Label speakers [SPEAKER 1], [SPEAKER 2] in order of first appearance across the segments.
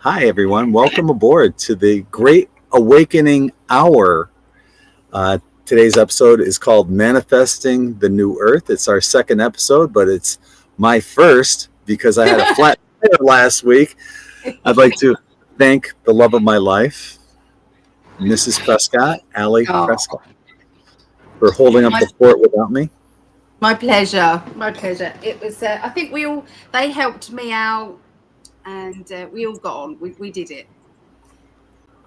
[SPEAKER 1] Hi, everyone. Welcome aboard to the Great Awakening Hour. Today's episode is called Manifesting the New Earth. It's our second episode, but it's my first because I had a flat tire last week. I'd like to thank the love of my life, Mrs. Prescott, Allie Prescott, for holding up the fort without me.
[SPEAKER 2] My pleasure. My pleasure. It was, I think they helped me out. And we all got on. We did it.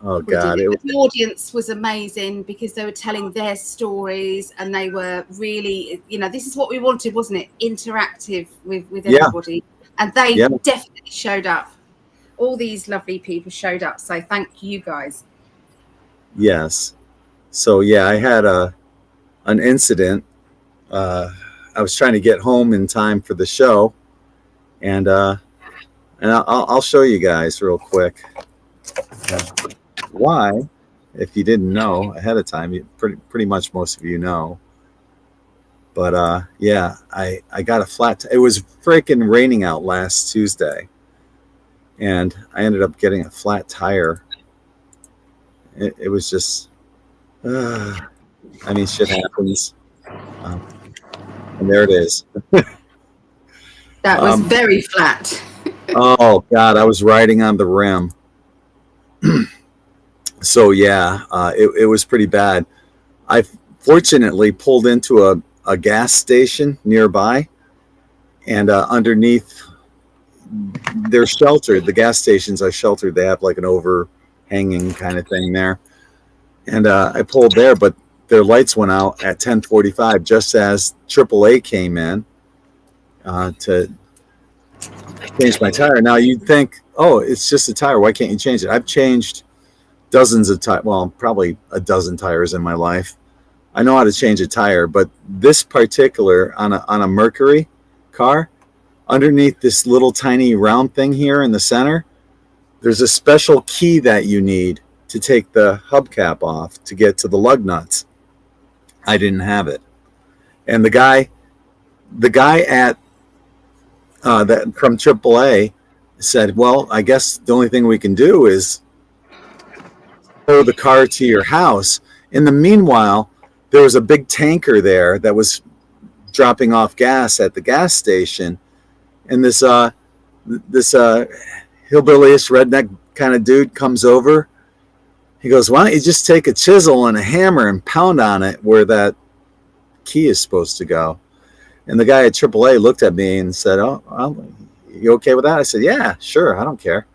[SPEAKER 1] Oh, God.
[SPEAKER 2] The audience was amazing because they were telling their stories and they were really, this is what we wanted, wasn't it? Interactive with everybody. Yeah. And they definitely showed up. All these lovely people showed up. So thank you guys.
[SPEAKER 1] Yes. So, I had an incident. I was trying to get home in time for the show. And I'll show you guys real quick why, if you didn't know ahead of time. Pretty much most of you know. But I got a flat. It was freaking raining out last Tuesday, and I ended up getting a flat tire. It was just, shit happens, and there it is.
[SPEAKER 2] That was very flat.
[SPEAKER 1] Oh, God, I was riding on the rim. So, it was pretty bad. I fortunately pulled into a gas station nearby, and underneath, they're sheltered. The gas stations are sheltered. They have like an overhanging kind of thing there. And I pulled there, but their lights went out at 10:45 just as AAA came in to change my tire. Now you'd think, oh, it's just a tire. Why can't you change it? I've changed dozens of tires. Well, probably a dozen tires in my life. I know how to change a tire, but this particular on a Mercury car, underneath this little tiny round thing here in the center, there's a special key that you need to take the hubcap off to get to the lug nuts. I didn't have it, and the guy at that from AAA said, well, I guess the only thing we can do is tow the car to your house. In the meanwhile, there was a big tanker there that was dropping off gas at the gas station. And this hillbilly-ish redneck kind of dude comes over. He goes, why don't you just take a chisel and a hammer and pound on it where that key is supposed to go? And the guy at AAA looked at me and said, oh, well, you okay with that? I said, yeah, sure. I don't care.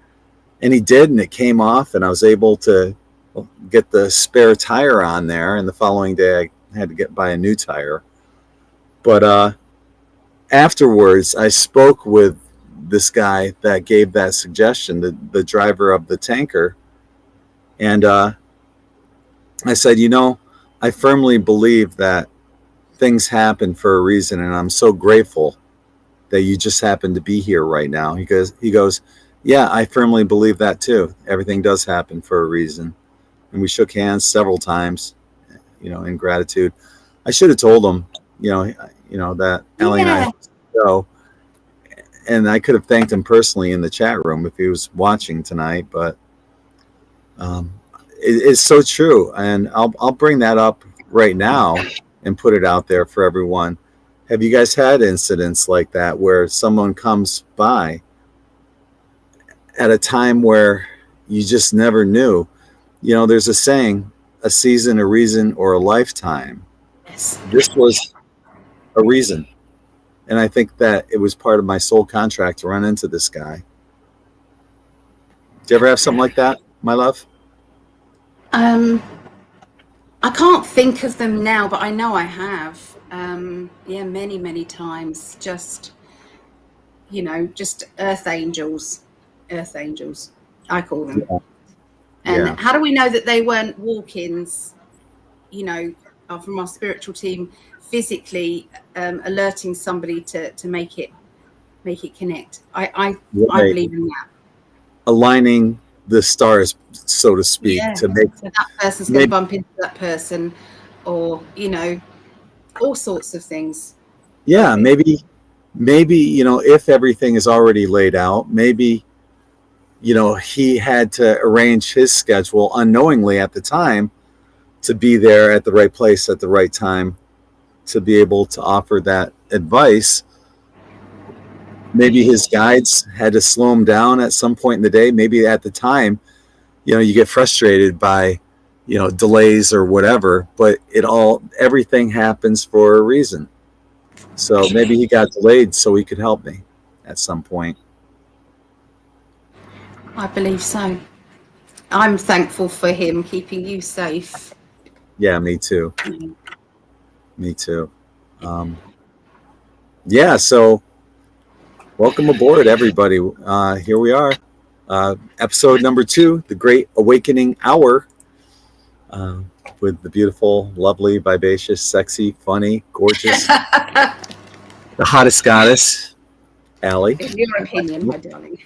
[SPEAKER 1] And he did, and it came off, and I was able to get the spare tire on there. And the following day, I had to buy a new tire. But afterwards, I spoke with this guy that gave that suggestion, the driver of the tanker. And I said, I firmly believe that things happen for a reason, and I'm so grateful that you just happen to be here right now. He goes, yeah, I firmly believe that too. Everything does happen for a reason. And we shook hands several times, in gratitude. I should have told him, that Allie and I go, and I could have thanked him personally in the chat room if he was watching tonight. But it's so true, and I'll bring that up right now and put it out there for everyone. Have you guys had incidents like that where someone comes by at a time where you just never knew? There's a saying, a season, a reason, or a lifetime.
[SPEAKER 2] Yes.
[SPEAKER 1] This was a reason. And I think that it was part of my soul contract to run into this guy. Do you ever have something like that, my love?
[SPEAKER 2] I can't think of them now, but I know I have. Many, many times. Just earth angels. Earth angels, I call them. Yeah. And how do we know that they weren't walk-ins, from our spiritual team, physically alerting somebody to make it connect? I believe in that.
[SPEAKER 1] Aligning the stars, so to speak, to make
[SPEAKER 2] so that person's going to bump into that person, or all sorts of things.
[SPEAKER 1] Yeah, maybe if everything is already laid out, maybe he had to arrange his schedule unknowingly at the time to be there at the right place at the right time to be able to offer that advice. Maybe his guides had to slow him down at some point in the day. Maybe at the time, you get frustrated by, delays or whatever, but everything happens for a reason. So maybe he got delayed so he could help me at some point.
[SPEAKER 2] I believe so. I'm thankful for him keeping you safe.
[SPEAKER 1] Yeah, me too. Me too. Yeah, so welcome aboard, everybody. Here we are. Episode number 2, The Great Awakening Hour, with the beautiful, lovely, vivacious, sexy, funny, gorgeous, the hottest goddess, Allie.
[SPEAKER 2] In your opinion, my darling.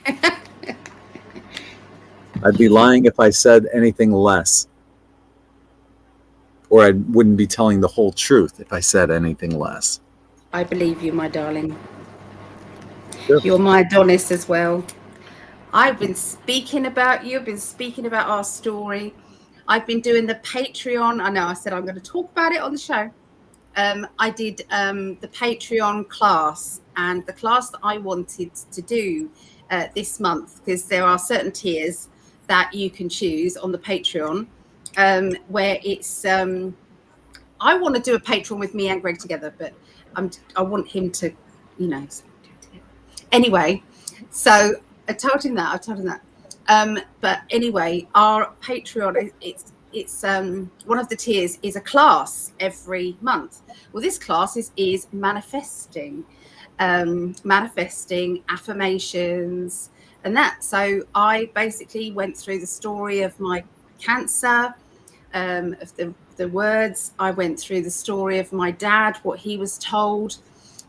[SPEAKER 1] I'd be lying if I said anything less. Or I wouldn't be telling the whole truth if I said anything less.
[SPEAKER 2] I believe you, my darling.
[SPEAKER 1] Sure.
[SPEAKER 2] You're my Adonis as well. I've been speaking about you. I've been speaking about our story. I've been doing the Patreon. I know I said I'm going to talk about it on the show. I did the Patreon class, and the class that I wanted to do this month, because there are certain tiers that you can choose on the Patreon, where it's I want to do a Patreon with me and Gregg together, but I want him to, anyway. So I told him that. But anyway, our Patreon, it's one of the tiers is a class every month. Well, this class is manifesting affirmations and that. So I basically went through the story of my cancer, of the words. I went through the story of my dad, what he was told.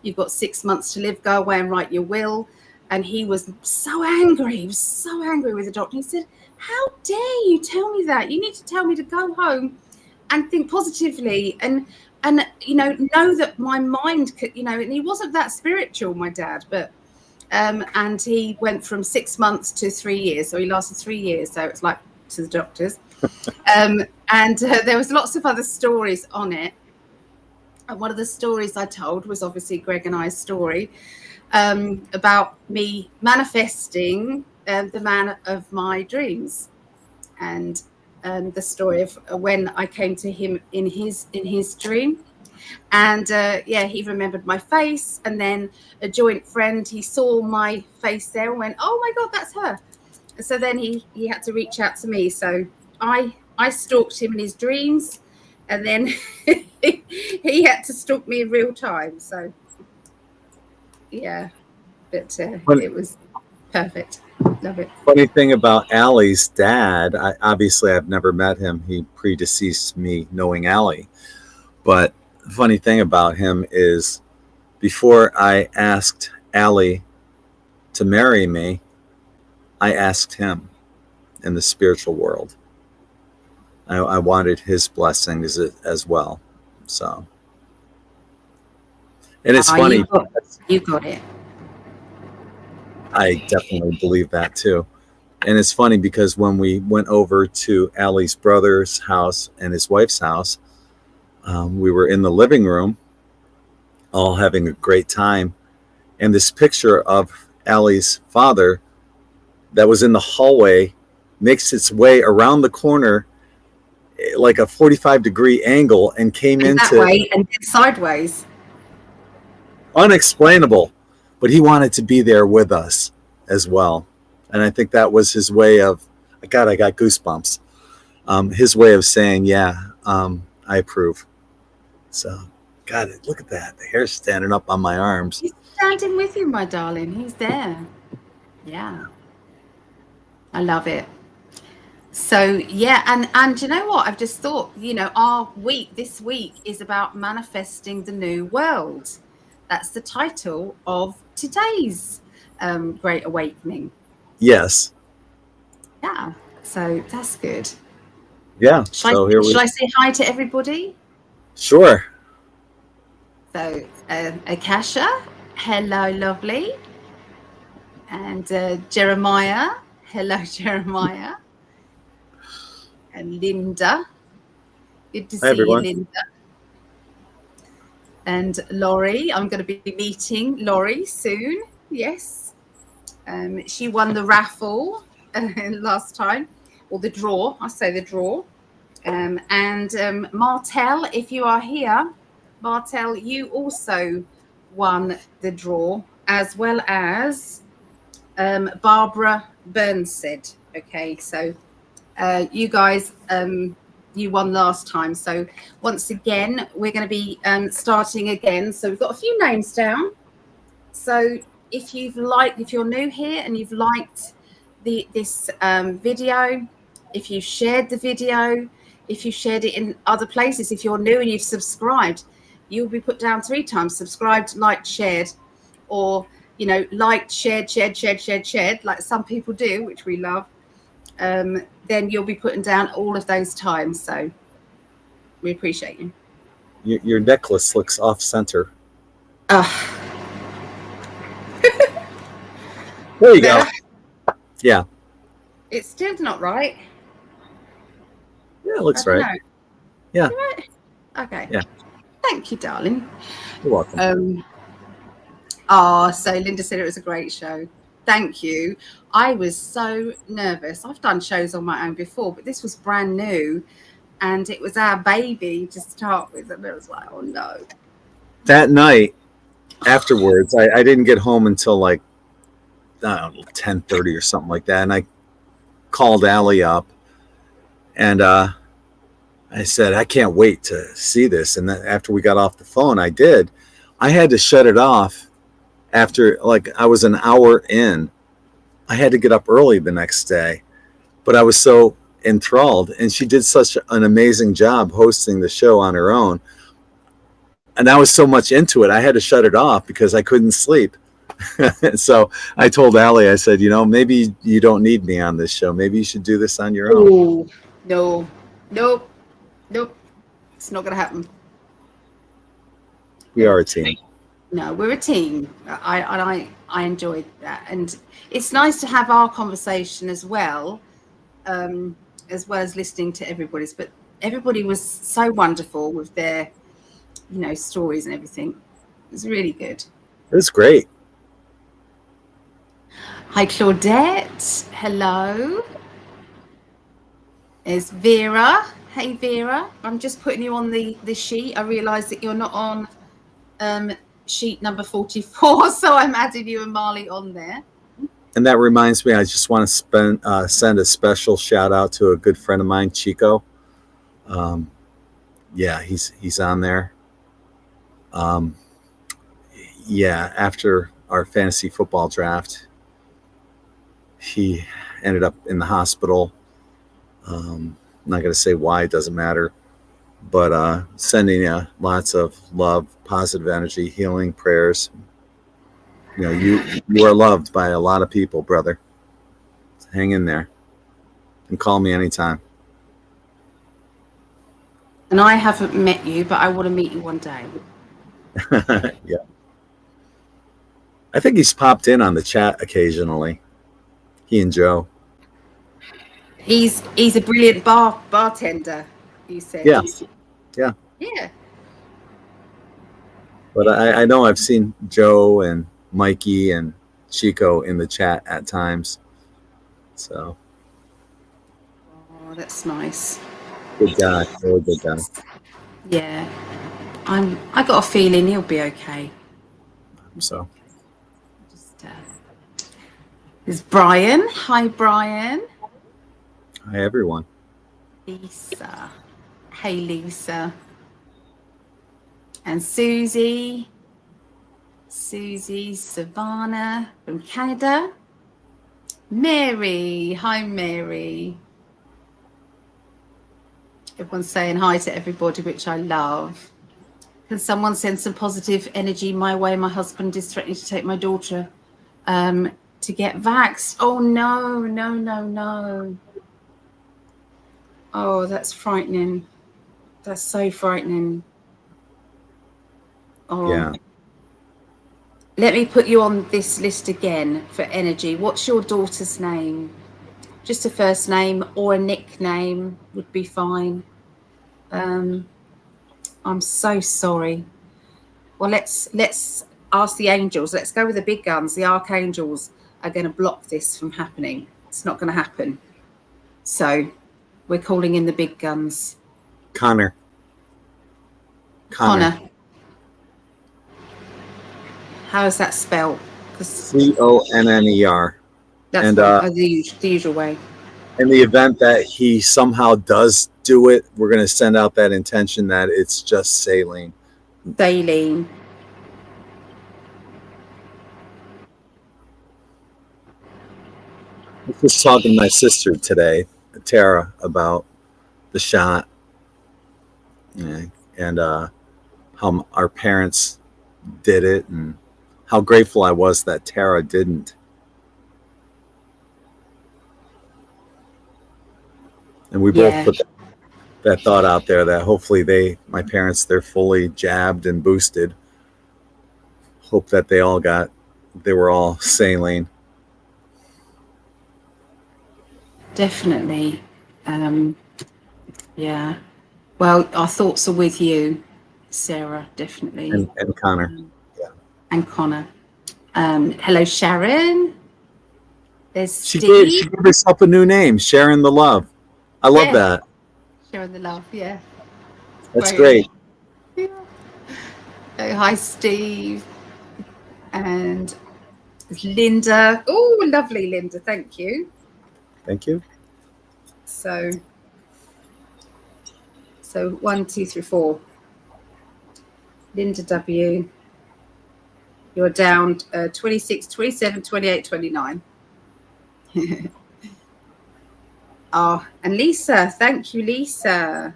[SPEAKER 2] You've got 6 months to live, go away and write your will. And he was so angry. He was so angry with the doctor. He said, how dare you tell me that? You need to tell me to go home and think positively and know that my mind could, and he wasn't that spiritual, my dad, but and he went from 6 months to 3 years. So he lasted 3 years. So it's like to the doctors. And there was lots of other stories on it. And one of the stories I told was obviously Gregg and I's story, about me manifesting the man of my dreams, and the story of when I came to him in his dream, and he remembered my face, and then a joint friend, he saw my face there and went, oh my God, that's her. So then he had to reach out to me. So I stalked him in his dreams, and then he had to stalk me in real time. So yeah, but it was perfect. Love it.
[SPEAKER 1] Funny thing about Allie's dad, I've never met him. He predeceased me knowing Allie. But the funny thing about him is, before I asked Allie to marry me, I asked him in the spiritual world. I wanted his blessings as well. So, and it's funny.
[SPEAKER 2] You got it.
[SPEAKER 1] I definitely believe that too. And it's funny because when we went over to Allie's brother's house and his wife's house, we were in the living room, all having a great time. And this picture of Allie's father that was in the hallway makes its way around the corner, like a 45-degree angle, and came into
[SPEAKER 2] that way and sideways.
[SPEAKER 1] Unexplainable. But he wanted to be there with us as well. And I think that was his way of, God, I got goosebumps. His way of saying, I approve. So, God, look at that. The hair's standing up on my arms.
[SPEAKER 2] He's standing with you, my darling. He's there. Yeah. I love it. So, and you know what? I've just thought, our this week is about manifesting the new world. That's the title of today's Great Awakening.
[SPEAKER 1] Yes.
[SPEAKER 2] Yeah. So that's good.
[SPEAKER 1] Yeah.
[SPEAKER 2] Shall I say hi to everybody?
[SPEAKER 1] Sure.
[SPEAKER 2] So Akasha, hello, lovely. And Jeremiah, Hello, Jeremiah. And Linda. Good to
[SPEAKER 1] Hi,
[SPEAKER 2] see you,
[SPEAKER 1] everyone.
[SPEAKER 2] Linda. And Laurie. I'm going to be meeting Laurie soon. Yes. She won the raffle last time, or the draw. I say the draw. And Martel, if you are here, Martel, you also won the draw, as well as Barbara Burnstead. Okay, so you guys, you won last time. So once again, we're going to be starting again. So we've got a few names down. So if you're new here and you've liked this video, if you shared the video, if you shared it in other places, if you're new and you've subscribed, you'll be put down 3 times: subscribed, liked, shared, or liked, shared, like some people do, which we love. Then you'll be putting down all of those times. So we appreciate you.
[SPEAKER 1] Your necklace looks off center. There you go. Yeah.
[SPEAKER 2] It's still not right.
[SPEAKER 1] Yeah, it looks right.
[SPEAKER 2] Know.
[SPEAKER 1] Yeah.
[SPEAKER 2] Right? Okay.
[SPEAKER 1] Yeah.
[SPEAKER 2] Thank you, darling.
[SPEAKER 1] You're welcome.
[SPEAKER 2] So Linda said it was a great show. Thank you. I was so nervous. I've done shows on my own before, but this was brand new, and it was our baby to start with, and it was like, oh no.
[SPEAKER 1] That night afterwards, I didn't get home until like 10:30 or something like that, and I called Allie up, and I said, I can't wait to see this. And then after we got off the phone, I did. I had to shut it off after, like, I was an hour in. I had to get up early the next day, but I was so enthralled, and she did such an amazing job hosting the show on her own. And I was so much into it, I had to shut it off because I couldn't sleep. So I told Allie, I said, maybe you don't need me on this show. Maybe you should do this on your own.
[SPEAKER 2] Ooh, no, nope. It's not going to happen.
[SPEAKER 1] We are a team.
[SPEAKER 2] No, we're a team. I enjoyed that, and it's nice to have our conversation as well as listening to everybody's. But everybody was so wonderful with their, stories and everything. It was really good.
[SPEAKER 1] It was great.
[SPEAKER 2] Hi, Claudette. Hello. There's Vera. Hey, Vera. I'm just putting you on the sheet. I realise that you're not on sheet number 44, so I'm adding you and Marley on there.
[SPEAKER 1] And that reminds me, I just want to send a special shout out to a good friend of mine, Chico. Yeah, he's on there. Yeah, after our fantasy football draft, he ended up in the hospital. I'm not going to say why, it doesn't matter. But sending you lots of love, positive energy, healing prayers. You are loved by a lot of people, brother. Hang in there and call me anytime.
[SPEAKER 2] And I haven't met you, but I want to meet you one day.
[SPEAKER 1] Yeah. I think he's popped in on the chat occasionally. He and Joe.
[SPEAKER 2] He's a brilliant bartender, you said.
[SPEAKER 1] Yeah.
[SPEAKER 2] Yeah.
[SPEAKER 1] But I know I've seen Joe and Mikey and Chico in the chat at times. So.
[SPEAKER 2] Oh, that's nice.
[SPEAKER 1] Good guy. Really good guy.
[SPEAKER 2] Yeah. I got a feeling he'll be okay.
[SPEAKER 1] So.
[SPEAKER 2] There's Brian. Hi, Brian.
[SPEAKER 1] Hi, everyone.
[SPEAKER 2] Lisa. Hey, Lisa. And Susie. Savannah from Canada. Mary. Hi, Mary. Everyone's saying hi to everybody, which I love. Can someone send some positive energy my way? My husband is threatening to take my daughter to get vaxxed. Oh, no. Oh, that's frightening. That's so frightening. Oh.
[SPEAKER 1] Yeah.
[SPEAKER 2] Let me put you on this list again for energy. What's your daughter's name? just a first name or a nickname would be fine. I'm so sorry. Well, let's ask the angels. Let's go with the big guns. The archangels are going to block this from happening. It's not going to happen. So we're calling in the big guns.
[SPEAKER 1] Connor.
[SPEAKER 2] How is that spelled?
[SPEAKER 1] Conner.
[SPEAKER 2] That's
[SPEAKER 1] and
[SPEAKER 2] the usual way.
[SPEAKER 1] In the event that he somehow does do it, we're going to send out that intention that it's just saline.
[SPEAKER 2] Saline.
[SPEAKER 1] I was just talking to my sister today, Tara, about the shot, and how our parents did it, and how grateful I was that Tara didn't. And we both put that thought out there that hopefully my parents, they're fully jabbed and boosted. Hope that they were all saline.
[SPEAKER 2] Definitely. Yeah. Well, our thoughts are with you, Sarah, definitely.
[SPEAKER 1] And Connor. Yeah.
[SPEAKER 2] And Connor. Hello, Sharon. There's
[SPEAKER 1] Steve.
[SPEAKER 2] She
[SPEAKER 1] gave herself a new name, Sharon the Love. I love that.
[SPEAKER 2] Sharon the Love, yeah.
[SPEAKER 1] That's great.
[SPEAKER 2] Yeah. Oh, hi, Steve. And Linda. Oh, lovely, Linda. Thank you.
[SPEAKER 1] Thank you.
[SPEAKER 2] So 1, 2, 3, 4. Linda W. You're down 26, 27, 28, 29. Oh, and Lisa. Thank you, Lisa.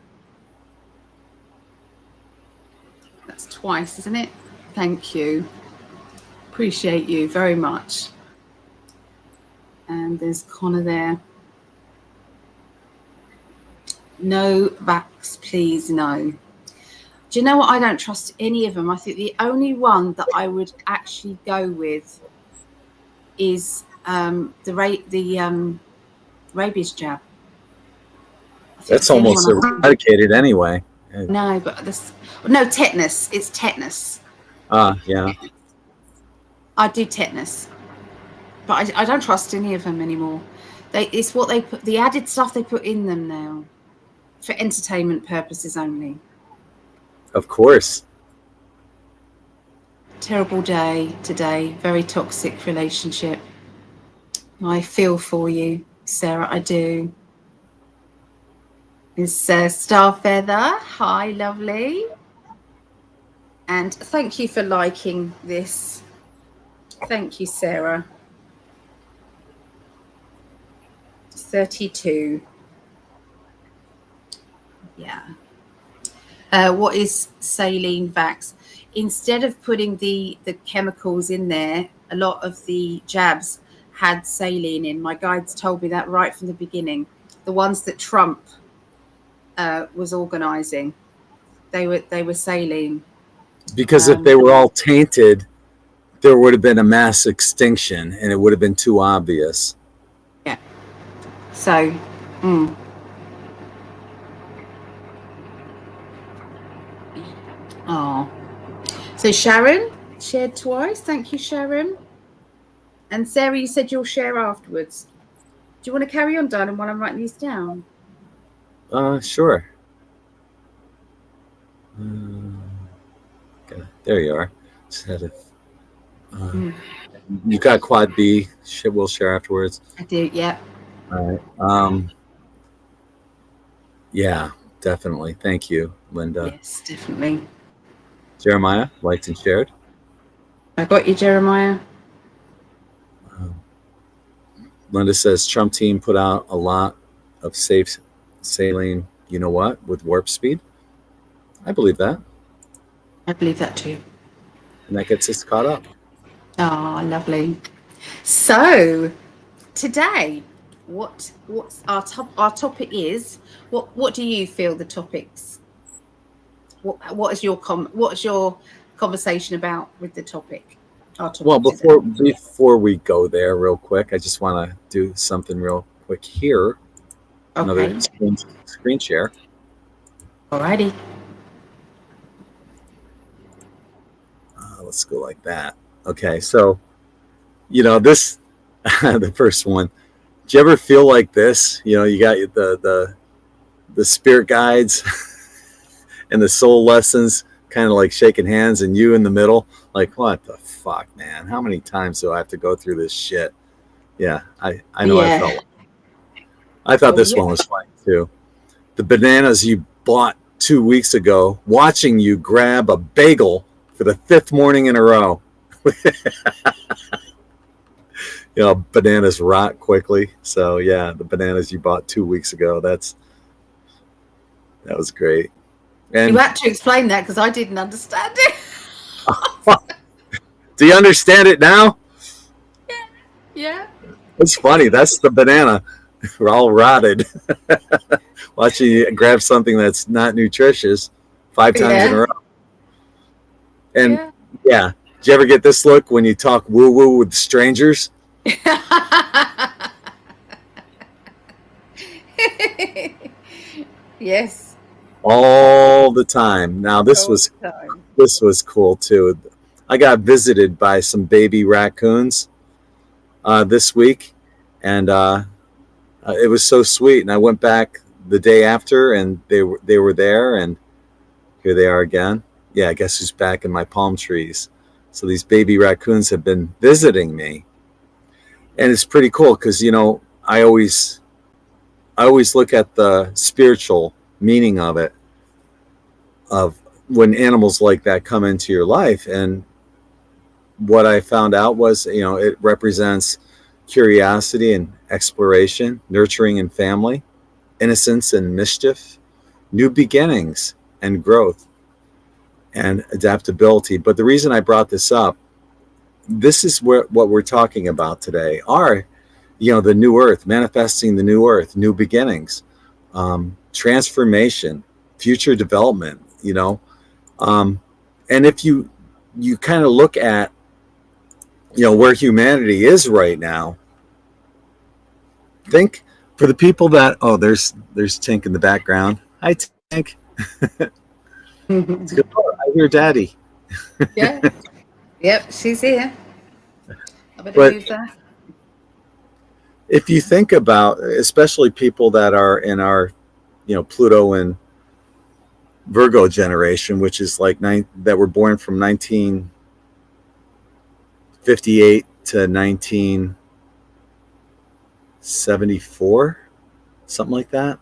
[SPEAKER 2] That's twice, isn't it? Thank you. Appreciate you very much. And there's Connor there. No vax, please, no. Do you know what? I don't trust any of them. I think the only one that I would actually go with is the rabies jab.
[SPEAKER 1] That's almost eradicated anyway.
[SPEAKER 2] No, but no, tetanus. It's tetanus.
[SPEAKER 1] Yeah.
[SPEAKER 2] I do tetanus, but I don't trust any of them anymore. It's what they put, the added stuff they put in them now, for entertainment purposes only.
[SPEAKER 1] Of course.
[SPEAKER 2] Terrible day today. Very toxic relationship. I feel for you, Sarah. I do. It's Starfeather. Hi, lovely. And thank you for liking this. Thank you, Sarah. 32. Yeah. What is saline vax? Instead of putting the chemicals in there, a lot of the jabs had saline in. My guides told me that right from the beginning. The ones that Trump was organizing, they were saline.
[SPEAKER 1] Because if they were all tainted, there would have been a mass extinction, and it would have been too obvious.
[SPEAKER 2] Yeah. So, Oh. So Sharon shared twice. Thank you, Sharon. And Sarah, you said you'll share afterwards. Do you want to carry on, darling, while I'm writing these down?
[SPEAKER 1] Sure. Okay. There you are. Just had to, you got quad B. We'll share afterwards.
[SPEAKER 2] I do, yeah.
[SPEAKER 1] All right. Yeah, definitely. Thank you, Linda.
[SPEAKER 2] Yes, definitely.
[SPEAKER 1] Jeremiah, liked and shared.
[SPEAKER 2] I got you, Jeremiah.
[SPEAKER 1] Linda says Trump team put out a lot of safe saline, you know what, with warp speed. I believe that.
[SPEAKER 2] I believe that too.
[SPEAKER 1] And that gets us caught up.
[SPEAKER 2] Oh, lovely. So today, what's our topic is, what do you feel the topics? What is your conversation about with the topic?
[SPEAKER 1] Well, before we go there real quick, I just want to do something real quick here. Another
[SPEAKER 2] Okay.
[SPEAKER 1] screen share.
[SPEAKER 2] Alrighty.
[SPEAKER 1] Let's go like that. Okay, so this the first one. Do you ever feel like this? You got the spirit guides and the soul lessons kind of like shaking hands, and you in the middle, like, what the fuck, man? How many times do I have to go through this shit? Yeah, I know. I felt. I thought this one was funny too. The bananas you bought 2 weeks ago, watching you grab a bagel for the 5th morning in a row. Bananas rot quickly. So yeah, the bananas you bought 2 weeks ago. That was great. And
[SPEAKER 2] you had to explain that because I didn't understand it.
[SPEAKER 1] Do you understand it now?
[SPEAKER 2] Yeah.
[SPEAKER 1] It's funny. That's the banana. We're all rotted. Watching you grab something that's not nutritious 5 times in a row. And yeah. Did you ever get this look when you talk woo-woo with strangers?
[SPEAKER 2] Yes.
[SPEAKER 1] All the time. Now this was cool too. I got visited by some baby raccoons this week, and it was so sweet. And I went back the day after, and they were there, and here they are again. Yeah, I guess who's back in my palm trees. So these baby raccoons have been visiting me, and it's pretty cool because I always look at the spiritual meaning of it, of when animals like that come into your life. And what I found out was, it represents curiosity and exploration, nurturing and family, innocence and mischief, new beginnings and growth, and adaptability. But the reason I brought this up, this is what we're talking about today are, the new earth, manifesting the new earth, new beginnings, transformation, future development, and if you kind of look at, where humanity is right now, think for the people that, there's Tink in the background. Hi, Tink. It's good. I hear Daddy.
[SPEAKER 2] Yeah. Yep, she's here. I better move that.
[SPEAKER 1] If you think about, especially people that are in our, Pluto and Virgo generation, which is like that were born from 1958 to 1974, something like that.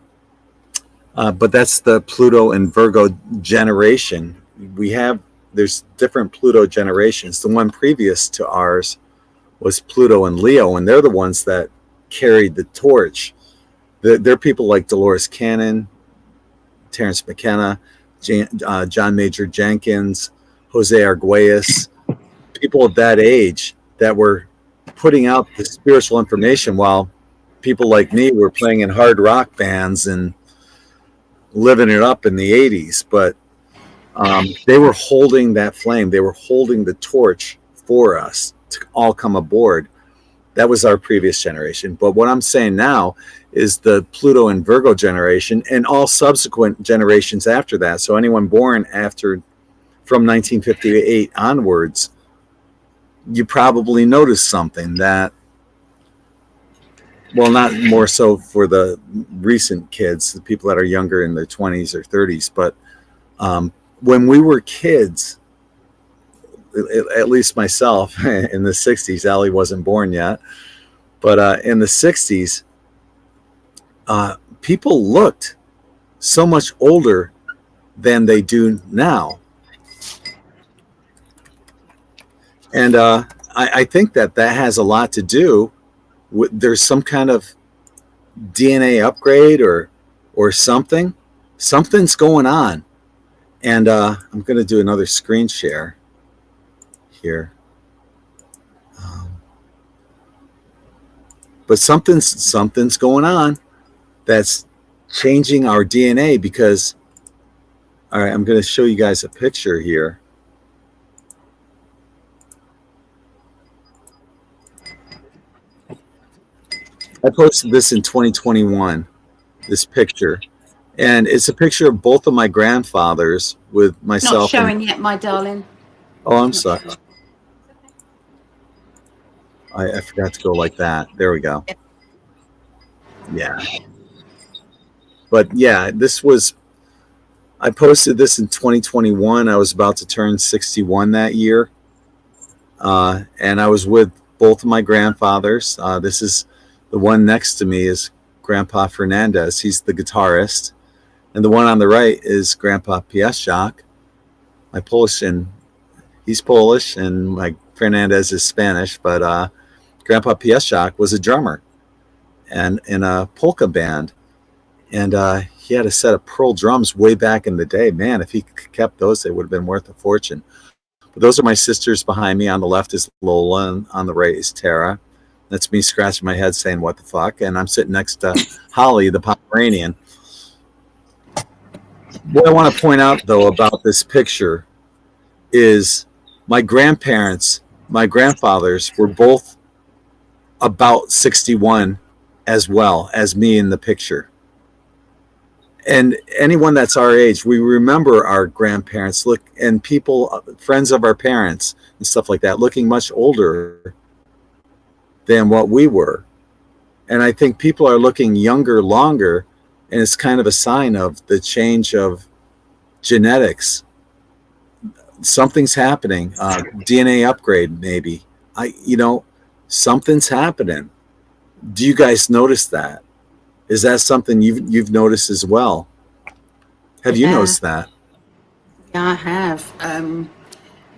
[SPEAKER 1] But that's the Pluto and Virgo generation. There's different Pluto generations. The one previous to ours was Pluto and Leo, and they're the ones that carried the torch. They're people like Dolores Cannon, Terence McKenna, John Major Jenkins, Jose Arguelles, people of that age that were putting out the spiritual information, while people like me were playing in hard rock bands and living it up in the 80s. But they were holding that flame. They were holding the torch for us to all come aboard. That was our previous generation. But what I'm saying now is the Pluto and Virgo generation and all subsequent generations after that. So anyone born from 1958 onwards, you probably noticed something that, well, not more so for the recent kids, the people that are younger in their 20s or 30s, but when we were kids, at least myself, in the 60s, Allie wasn't born yet, but in the 60s, people looked so much older than they do now. And I think that has a lot to do with, there's some kind of DNA upgrade or something. Something's going on. And I'm going to do another screen share here. But something's going on that's changing our DNA, because, all right, I'm going to show you guys a picture here. I posted this in 2021, this picture. And it's a picture of both of my grandfathers with
[SPEAKER 2] Not
[SPEAKER 1] myself and,
[SPEAKER 2] showing yet, my darling.
[SPEAKER 1] oh, I'm
[SPEAKER 2] Not
[SPEAKER 1] sorry.
[SPEAKER 2] showing.
[SPEAKER 1] I forgot to go like that. There we go. Yeah. But yeah, I posted this in 2021. I was about to turn 61 that year. And I was with both of my grandfathers. This is the one next to me is Grandpa Fernandez. He's the guitarist. And the one on the right is Grandpa Pieszczak, my Polish, and he's Polish, and my Fernandez is Spanish. But Grandpa Pieszczak was a drummer and in a polka band. And he had a set of pearl drums way back in the day. Man, if he kept those, they would have been worth a fortune. But those are my sisters behind me. On the left is Lola, and on the right is Tara. That's me scratching my head saying, what the fuck? And I'm sitting next to Holly, the Pomeranian. What I want to point out, though, about this picture is my grandparents, my grandfathers were both about 61 as well as me in the picture. And anyone that's our age, we remember our grandparents look and people, friends of our parents and stuff like that, looking much older than what we were. And I think people are looking younger longer, and it's kind of a sign of the change of genetics. Something's happening. DNA upgrade, maybe. Something's happening. Do you guys notice that? Is that something you've noticed as well? Have you noticed that?
[SPEAKER 2] Yeah, I have.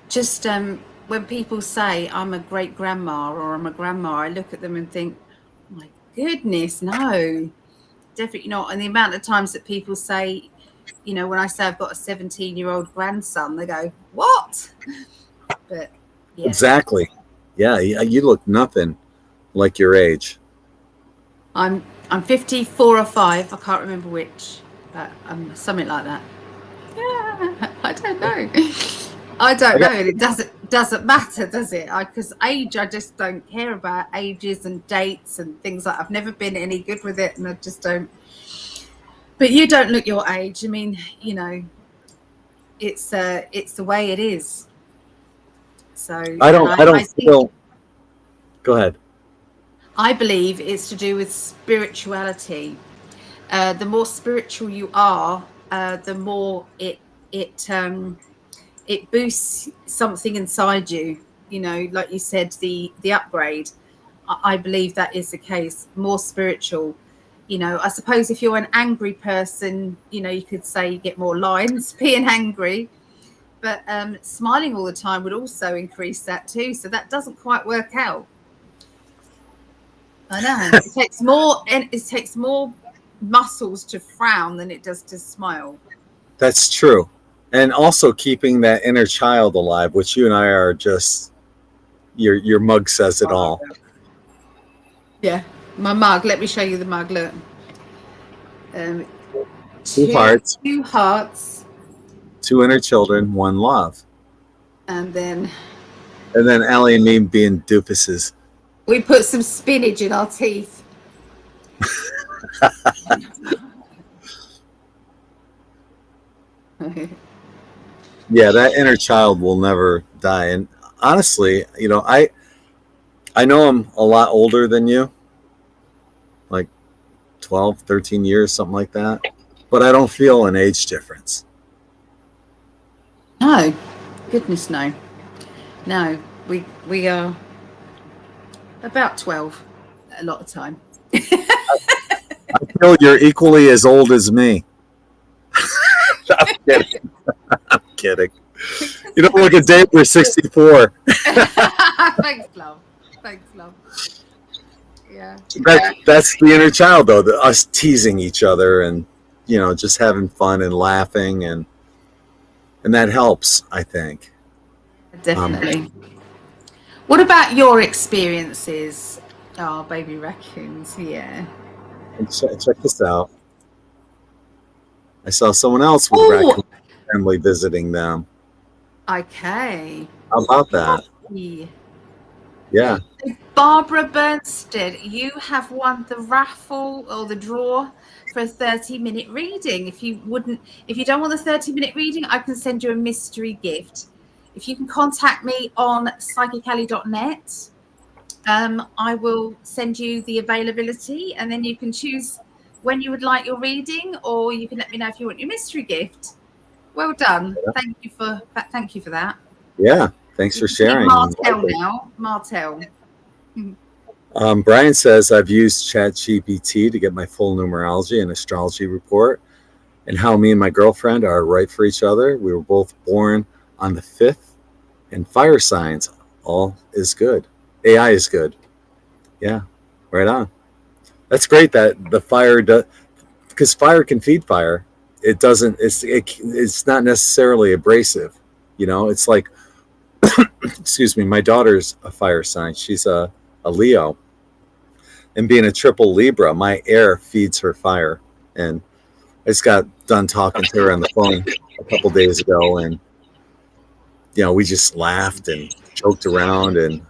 [SPEAKER 2] Just when people say I'm a great grandma or I'm a grandma, I look at them and think, oh my goodness, no, definitely not. And the amount of times that people say, when I say I've got a 17-year-old grandson, they go, what? But yeah.
[SPEAKER 1] Exactly. Yeah, you look nothing like your age.
[SPEAKER 2] I'm 54 or 5. I can't remember which, but something like that. Yeah, I don't know. I don't know, and it doesn't matter, does it? Because age, I just don't care about ages and dates and things like. I've never been any good with it, and I just don't. But you don't look your age. I mean, it's the way it is. So
[SPEAKER 1] I don't feel. Go ahead.
[SPEAKER 2] I believe it's to do with spirituality. The more spiritual you are, the more it boosts something inside you. Like you said, the upgrade. I believe that is the case. More spiritual. I suppose if you're an angry person, you could say you get more lines being angry. But smiling all the time would also increase that too. So that doesn't quite work out. I know. It takes more muscles to frown than it does to smile.
[SPEAKER 1] That's true. And also keeping that inner child alive, which you and I are just, your mug says it all.
[SPEAKER 2] Yeah, my mug. Let me show you the mug. Look.
[SPEAKER 1] Two hearts.
[SPEAKER 2] Two hearts.
[SPEAKER 1] Two inner children, one love.
[SPEAKER 2] And then
[SPEAKER 1] Allie and me being doofuses.
[SPEAKER 2] We put some spinach in our teeth.
[SPEAKER 1] Yeah, that inner child will never die. And honestly, I know I'm a lot older than you, like 12, 13 years, something like that. But I don't feel an age difference.
[SPEAKER 2] No, goodness no. No, we are about 12 a lot of time.
[SPEAKER 1] I feel you're equally as old as me. I'm kidding. I'm kidding. You don't look a day for 64.
[SPEAKER 2] Thanks, love. Yeah.
[SPEAKER 1] That's the inner child, though. Us teasing each other and just having fun and laughing, and that helps, I think.
[SPEAKER 2] Definitely. What about your experiences? Oh, baby raccoons, yeah.
[SPEAKER 1] Check this out. I saw someone else with raccoon family visiting them.
[SPEAKER 2] Okay.
[SPEAKER 1] How about that? Yeah.
[SPEAKER 2] Barbara Bernstead, you have won the raffle or the draw for a 30-minute reading. If you don't want the 30-minute reading, I can send you a mystery gift. If you can contact me on psychically.net, I will send you the availability, and then you can choose when you would like your reading, or you can let me know if you want your mystery gift. Well done.
[SPEAKER 1] Yeah.
[SPEAKER 2] Thank you for that.
[SPEAKER 1] Yeah. Thanks for sharing.
[SPEAKER 2] Martel now. Martel.
[SPEAKER 1] Brian says, I've used ChatGPT to get my full numerology and astrology report, and how me and my girlfriend are right for each other. We were both born on the 5th, and fire signs. All is good. AI is good. Yeah, right on. That's great that the fire does, because fire can feed fire. It doesn't. It's not necessarily abrasive. It's like, excuse me. My daughter's a fire sign. She's a Leo, and being a triple Libra, my air feeds her fire. And I just got done talking to her on the phone a couple days ago, and we just laughed and joked around, and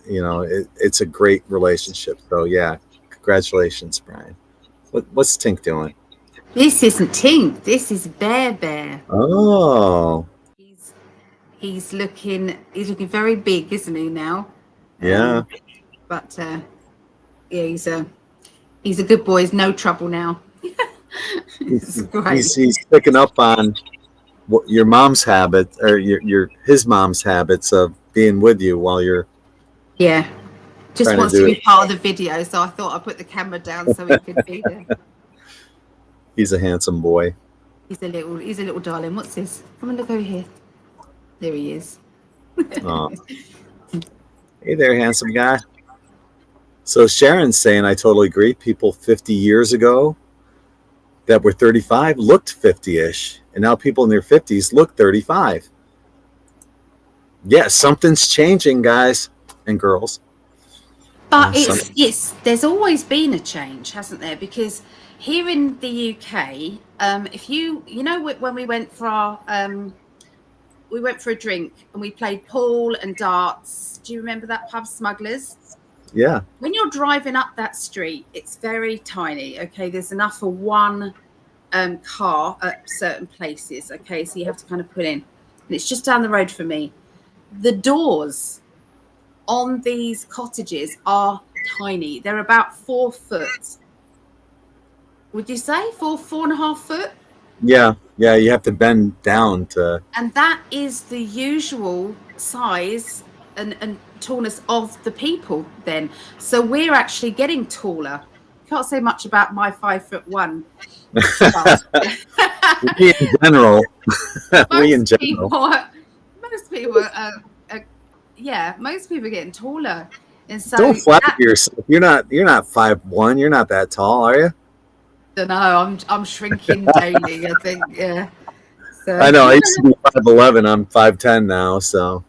[SPEAKER 1] it's a great relationship. So yeah, congratulations, Brian. What's Tink doing?
[SPEAKER 2] This isn't Tink. This is Bear.
[SPEAKER 1] Oh,
[SPEAKER 2] he's looking very big, isn't he now?
[SPEAKER 1] Yeah.
[SPEAKER 2] But yeah, he's a good boy. He's no trouble now.
[SPEAKER 1] He's picking up on your mom's habit, or his mom's habits of being with you while you're
[SPEAKER 2] just wants to be part of the video. So I thought I'd put the camera down so he could be there.
[SPEAKER 1] He's a handsome boy.
[SPEAKER 2] He's a little darling. What's this? Come and look over here. There he is.
[SPEAKER 1] Oh. Hey there, handsome guy. So Sharon's saying, I totally agree. People 50 years ago that were 35 looked 50-ish, and now people in their 50s look 35. Yeah, something's changing, guys and girls.
[SPEAKER 2] But there's always been a change, hasn't there? Because here in the UK, if when we went for a drink and we played pool and darts. Do you remember that pub, Smugglers?
[SPEAKER 1] Yeah.
[SPEAKER 2] When you're driving up that street, it's very tiny. Okay, there's enough for one car at certain places. Okay, so you have to kind of put in, and it's just down the road for me. The doors on these cottages are tiny. They're about 4 foot. Would you say 4.5 foot?
[SPEAKER 1] Yeah, you have to bend down to.
[SPEAKER 2] And that is the usual size and tallness of the people then. So we're actually getting taller. Can't say much about my 5'1".
[SPEAKER 1] We in general.
[SPEAKER 2] Most people are getting taller. And so
[SPEAKER 1] don't flatter yourself. You're not 5'1". You're not that tall, are you?
[SPEAKER 2] No, I'm shrinking daily, I think. Yeah. So,
[SPEAKER 1] I know. I used to be 5'11". I'm 5'10" now. So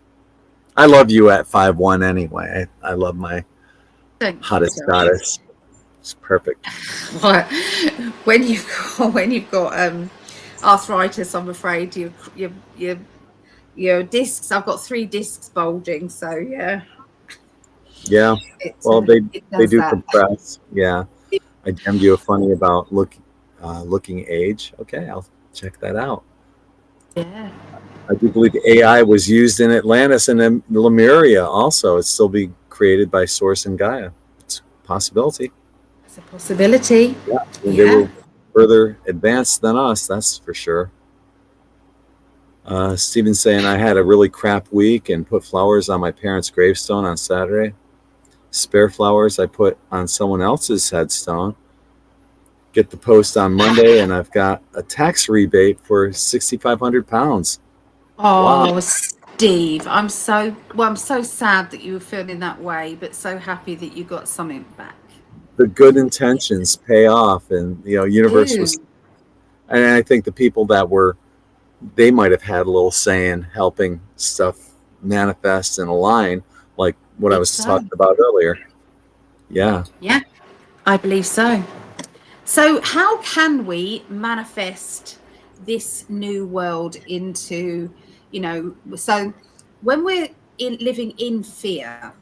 [SPEAKER 1] I love you at 5'1" anyway. I love my hottest goddess. It's perfect.
[SPEAKER 2] When you've got arthritis, I'm afraid your discs. I've got 3 discs bulging. So yeah.
[SPEAKER 1] Yeah. Well, they do compress. Yeah. I DM'd you a funny about looking age. Okay, I'll check that out.
[SPEAKER 2] Yeah.
[SPEAKER 1] I do believe AI was used in Atlantis and in Lemuria also. It's still being created by Source and Gaia. It's a possibility.
[SPEAKER 2] It's a possibility.
[SPEAKER 1] Yeah. They were further advanced than us, that's for sure. Stephen's saying, I had a really crap week and put flowers on my parents' gravestone on Saturday. Spare flowers I put on someone else's headstone. Get the post on Monday, and I've got a tax rebate for 6,500 pounds.
[SPEAKER 2] Oh, wow. Steve, I'm so sad that you were feeling that way, but so happy that you got something back.
[SPEAKER 1] The good intentions pay off, and universe was. And I think the people they might have had a little say in helping stuff manifest and align, like what I was talking about earlier. Yeah.
[SPEAKER 2] Yeah, I believe so. So how can we manifest this new world into, so when we're living in fear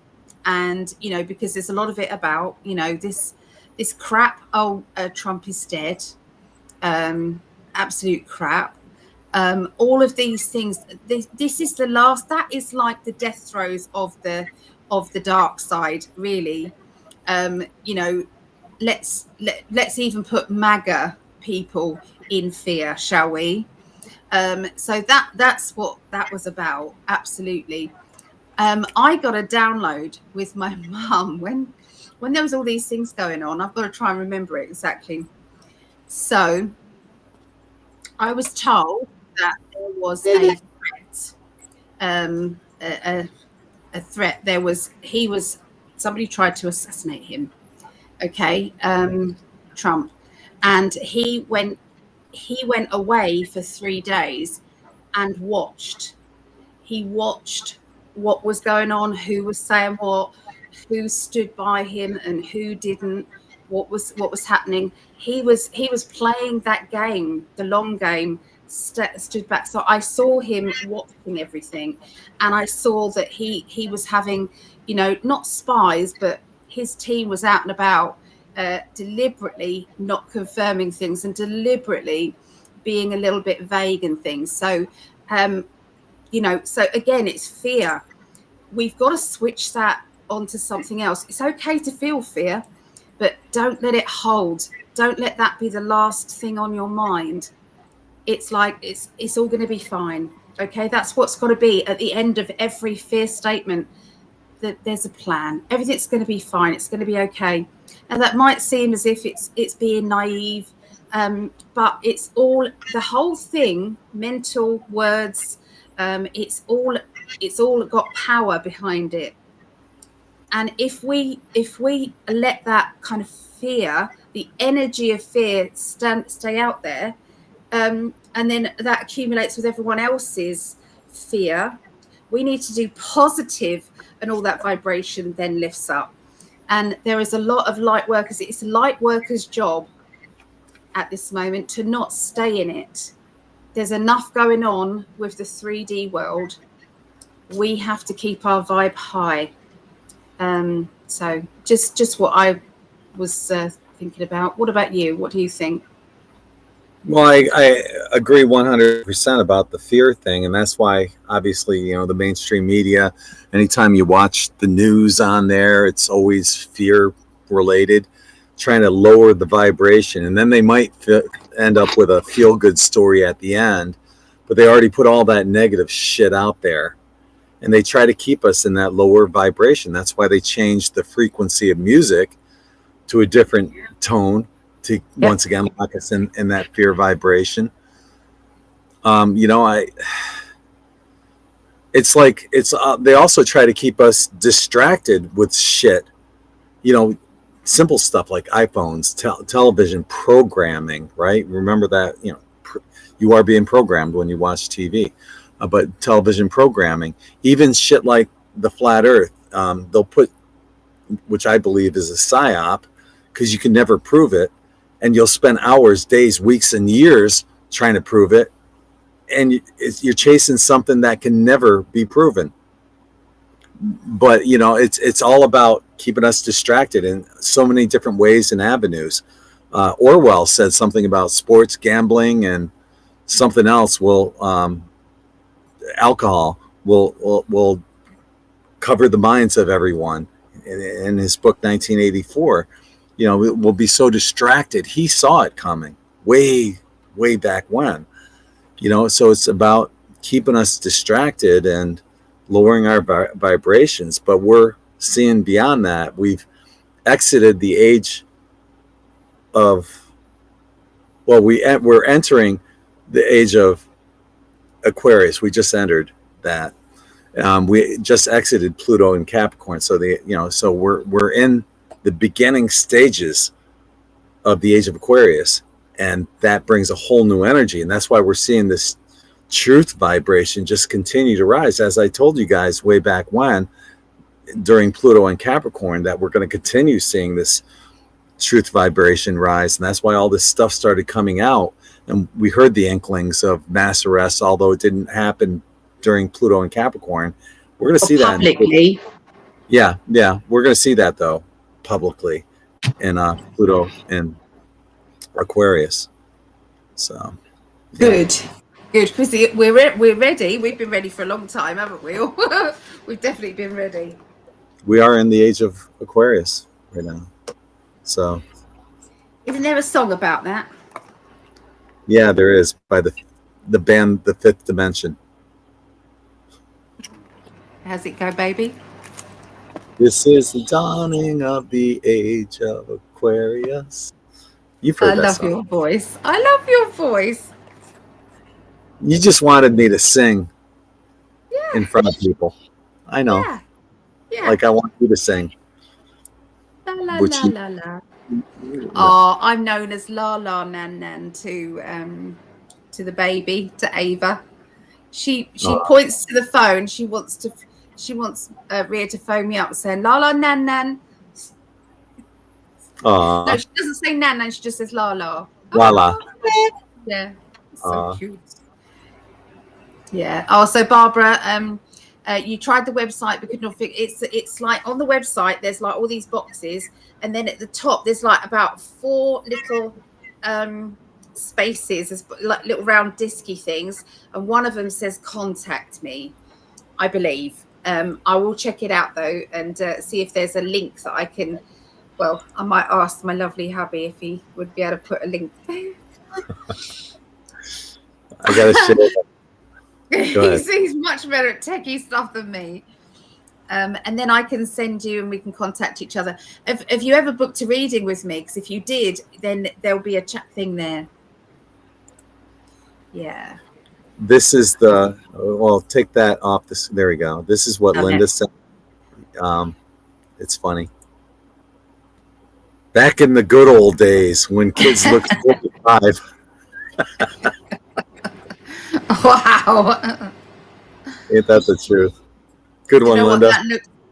[SPEAKER 2] And, you know, because there's a lot of it about, you know, this crap, Trump is dead, absolute crap. All of these things, this is the last, that is like the death throes of the dark side, really. You know, let's even put MAGA people in fear, shall we? So that's what that was about. Absolutely. I got a download with my mum when there was all these things going on. I've got to try and remember it exactly. So I was told that there was a threat. A threat. Somebody tried to assassinate him. Okay, Trump, and he went away for 3 days and watched. He watched what was going on, who was saying what, who stood by him and who didn't, what was happening. He was playing that game, the long game, stood back. So I saw him watching everything, and I saw that he was having, you know, not spies, but his team was out and about, deliberately not confirming things and deliberately being a little bit vague and things. So you know, so again, it's fear. We've got to switch that onto something else. It's okay to feel fear, but don't let it hold. Don't let that be the last thing on your mind. It's like it's all going to be fine. Okay, that's what's got to be at the end of every fear statement. That there's a plan. Everything's going to be fine. It's going to be okay. And that might seem as if it's being naive, but it's all, the whole thing, mental, words. It's all got power behind it. And if we let that kind of fear, the energy of fear, stay out there, and then that accumulates with everyone else's fear, we need to do positive, and all that vibration then lifts up. And there is a lot of light workers. It's a light worker's job at this moment to not stay in it. There's enough going on with the 3D world. We have to keep our vibe high. So just what I was thinking about. What about you? What do you think?
[SPEAKER 1] Well, I agree 100% about the fear thing. And that's why, obviously, you know, the mainstream media, anytime you watch the news on there, it's always fear related, trying to lower the vibration. And then they might end up with a feel-good story at the end, but they already put all that negative shit out there. And they try to keep us in that lower vibration. That's why they changed the frequency of music to a different tone to, once again, lock us in that fear vibration. You know, it's like, they also try to keep us distracted with shit, you know, simple stuff like iPhones, television programming, right? Remember that, you know, you are being programmed when you watch TV. But television programming, even shit like the flat earth, they'll put, which I believe is a psyop, because you can never prove it. And you'll spend hours, days, weeks, and years trying to prove it. And you're chasing something that can never be proven. But, you know, it's all about keeping us distracted in so many different ways and avenues. Orwell said something about sports, gambling, and something else will... alcohol will cover the minds of everyone. In his book 1984, you know, we'll be so distracted. He saw it coming way back when, you know. So it's about keeping us distracted and lowering our vibrations. But we're seeing beyond that. We've exited the age of, well, we're entering the age of Aquarius. We just entered that. We just exited Pluto and Capricorn. So so we're in the beginning stages of the age of Aquarius, and that brings a whole new energy. And that's why we're seeing this truth vibration just continue to rise. As I told you guys way back when, during Pluto and Capricorn, that we're going to continue seeing this truth vibration rise. And that's why all this stuff started coming out. And we heard the inklings of mass arrests, although it didn't happen during Pluto and Capricorn. We're going to see that
[SPEAKER 2] publicly.
[SPEAKER 1] Yeah, yeah. We're going to see that though publicly in Pluto and Aquarius. So, yeah.
[SPEAKER 2] Good. Good. Chrissy, we're ready. We've been ready for a long time, haven't we? We've definitely been ready.
[SPEAKER 1] We are in the age of Aquarius right now. So,
[SPEAKER 2] Isn't there a song about that?
[SPEAKER 1] yeah, there is by the band The Fifth Dimension.
[SPEAKER 2] How's it go, baby?
[SPEAKER 1] This is the dawning of the age of Aquarius. You've
[SPEAKER 2] I
[SPEAKER 1] heard that
[SPEAKER 2] love
[SPEAKER 1] song.
[SPEAKER 2] your voice. I love your voice.
[SPEAKER 1] You just wanted me to sing in
[SPEAKER 2] Yeah.
[SPEAKER 1] front of people. I know.
[SPEAKER 2] Yeah. Yeah.
[SPEAKER 1] Like I want you to sing.
[SPEAKER 2] La la
[SPEAKER 1] Which
[SPEAKER 2] la
[SPEAKER 1] you,
[SPEAKER 2] la la.
[SPEAKER 1] yeah.
[SPEAKER 2] Oh, I'm known as La La Nan Nan to the baby, to Ava. She points to the phone. She wants Rhea to phone me up saying La La Nan Nan. No, she doesn't say Nan Nan. She just says La La.
[SPEAKER 1] La la.
[SPEAKER 2] Yeah, so cute. Yeah. Oh, so Barbara, you tried the website but could not figure. It's like on the website. There's like all these boxes, and then at the top there's like about 4 little spaces, like little round disky things, and one of them says "Contact me," I believe. I will check it out though and see if there's a link that I can. Well, I might ask my lovely hubby if he would be able to put a link there.
[SPEAKER 1] I gotta share.
[SPEAKER 2] He's much better at techie stuff than me. And then I can send you and we can contact each other. Have you ever booked a reading with me? Because if you did, then there'll be a chat thing there. Yeah.
[SPEAKER 1] This is well, take that off. There we go. This is what Linda said. It's funny. Back in the good old days when kids looked 45.
[SPEAKER 2] Wow.
[SPEAKER 1] Ain't that the truth? Good one, Linda.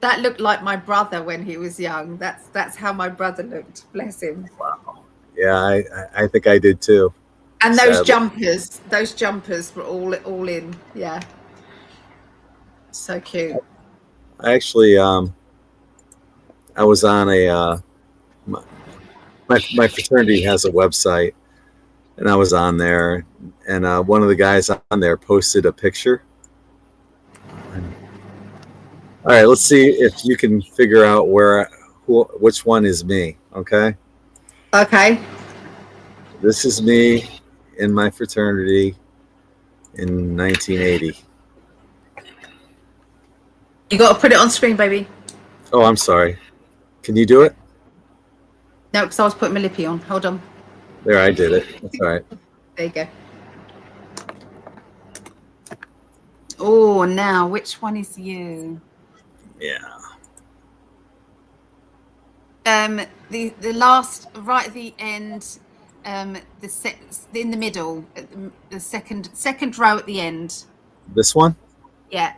[SPEAKER 2] That looked like my brother when he was young. That's how my brother looked. Bless him.
[SPEAKER 1] Wow. Yeah, I think I did too.
[SPEAKER 2] And those jumpers were all in. Yeah. So cute.
[SPEAKER 1] I actually I was on a my fraternity has a website, and I was on there, and one of the guys on there posted a picture. All right, let's see if you can figure out which one is me. Okay.
[SPEAKER 2] Okay.
[SPEAKER 1] This is me in my fraternity in 1980.
[SPEAKER 2] You got to put it on screen, baby.
[SPEAKER 1] Oh, I'm sorry. Can you do it?
[SPEAKER 2] No, because I was putting my lippy on. Hold on.
[SPEAKER 1] There, I did it. That's all right.
[SPEAKER 2] There you go. Oh, now which one is you?
[SPEAKER 1] Yeah.
[SPEAKER 2] The last, right at the end, in the middle, the second row at the end.
[SPEAKER 1] This one?
[SPEAKER 2] Yeah.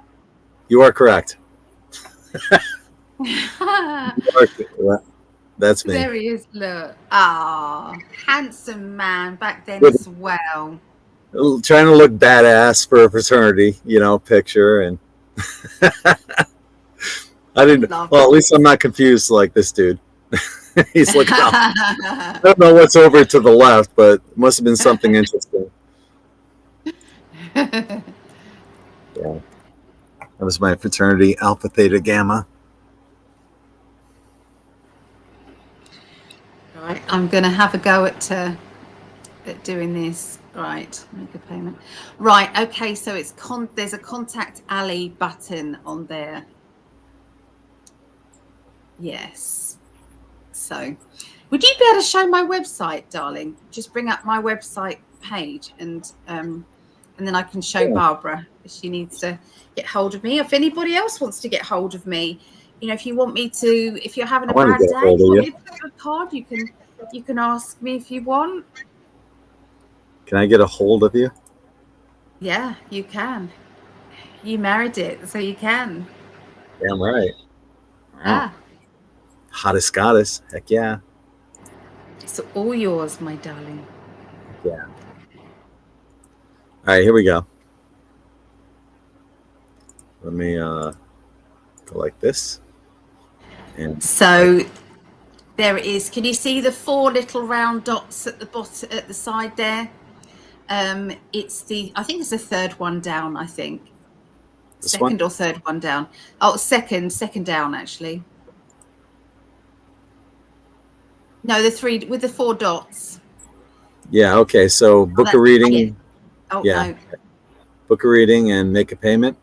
[SPEAKER 1] You are correct. That's me.
[SPEAKER 2] There he is. Look. Ah, handsome man back then as well.
[SPEAKER 1] Trying to look badass for a fraternity, picture, and I didn't. Well, at least I'm not confused like this dude. He's looking up. I don't know what's over to the left, but it must have been something interesting. Yeah, that was my fraternity, Alpha Theta Gamma.
[SPEAKER 2] Right, I'm going to have a go at doing this. Right, make a payment. Right, okay, so there's a PsychicAlly button on there. Yes. So, would you be able to show my website, darling? Just bring up my website page, and then I can show Barbara if she needs to get hold of me. If anybody else wants to get hold of me, if you want me to, if you're having a bad day, you want me to put a card, you can ask me if you want.
[SPEAKER 1] Can I get a hold of you?
[SPEAKER 2] Yeah, you can. You married it, so you can.
[SPEAKER 1] Damn right.
[SPEAKER 2] Ah.
[SPEAKER 1] Hottest goddess. Heck yeah.
[SPEAKER 2] It's all yours, my darling.
[SPEAKER 1] Yeah. All right, here we go. Let me go like this. And
[SPEAKER 2] So there it is. Can you see the 4 little round dots at the bottom, at the side there? It's I think it's the 3rd one down, I think.
[SPEAKER 1] this
[SPEAKER 2] Second
[SPEAKER 1] one?
[SPEAKER 2] or 3rd one down. Oh, second down, actually. No, the 3 with the 4 dots.
[SPEAKER 1] Yeah. Okay. So book a reading.
[SPEAKER 2] Oh,
[SPEAKER 1] yeah.
[SPEAKER 2] no.
[SPEAKER 1] Book a reading and make a payment.